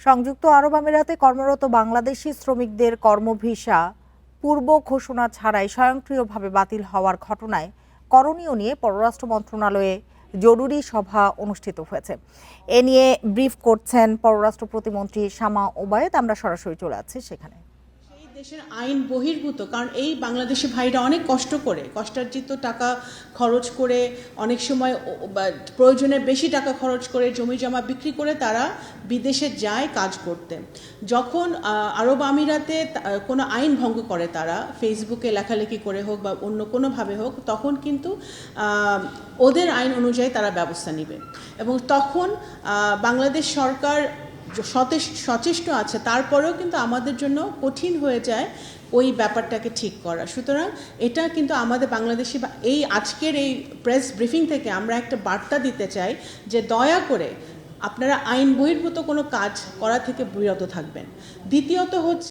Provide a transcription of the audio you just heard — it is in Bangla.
সংযুক্ত আরব আমিরাতে কর্মরত বাংলাদেশি শ্রমিকদের কর্মভিসা পূর্ব ঘোষণা ছাড়াই স্বয়ংক্রিয়ভাবে বাতিল হওয়ার ঘটনায় করণীয় নিয়ে পররাষ্ট্র মন্ত্রণালয়ে জরুরি সভা অনুষ্ঠিত হয়েছে। এ নিয়ে ব্রিফ করছেন পররাষ্ট্র প্রতিমন্ত্রী শামা ওবায়েদ। আমরা সরাসরি চলে যাচ্ছি সেখানে। দেশের আইন বহির্ভূত, কারণ এই বাংলাদেশি ভাইরা অনেক কষ্ট করে কষ্টার্জিত টাকা খরচ করে, অনেক সময় প্রয়োজনের বেশি টাকা খরচ করে জমি জমা বিক্রি করে তারা বিদেশে যায় কাজ করতে। যখন আরব আমিরাতে কোনো আইন ভঙ্গ করে, তারা ফেসবুকে লেখালেখি করে হোক বা অন্য কোনোভাবে হোক, তখন কিন্তু ওদের আইন অনুযায়ী তারা ব্যবস্থা নেবে। এবং তখন বাংলাদেশ সরকার সচেষ্ট আছে, তারপরেও কিন্তু আমাদের জন্য কঠিন হয়ে যায় ওই ব্যাপারটাকে ঠিক করা। সুতরাং এটা কিন্তু আমাদের বাংলাদেশি এই আজকের এই প্রেস ব্রিফিং থেকে আমরা একটা বার্তা দিতে চাই যে দয়া করে আপনারা আইন বহির্ভূত কোনো কাজ করা থেকে বিরত থাকবেন। দ্বিতীয়ত হচ্ছে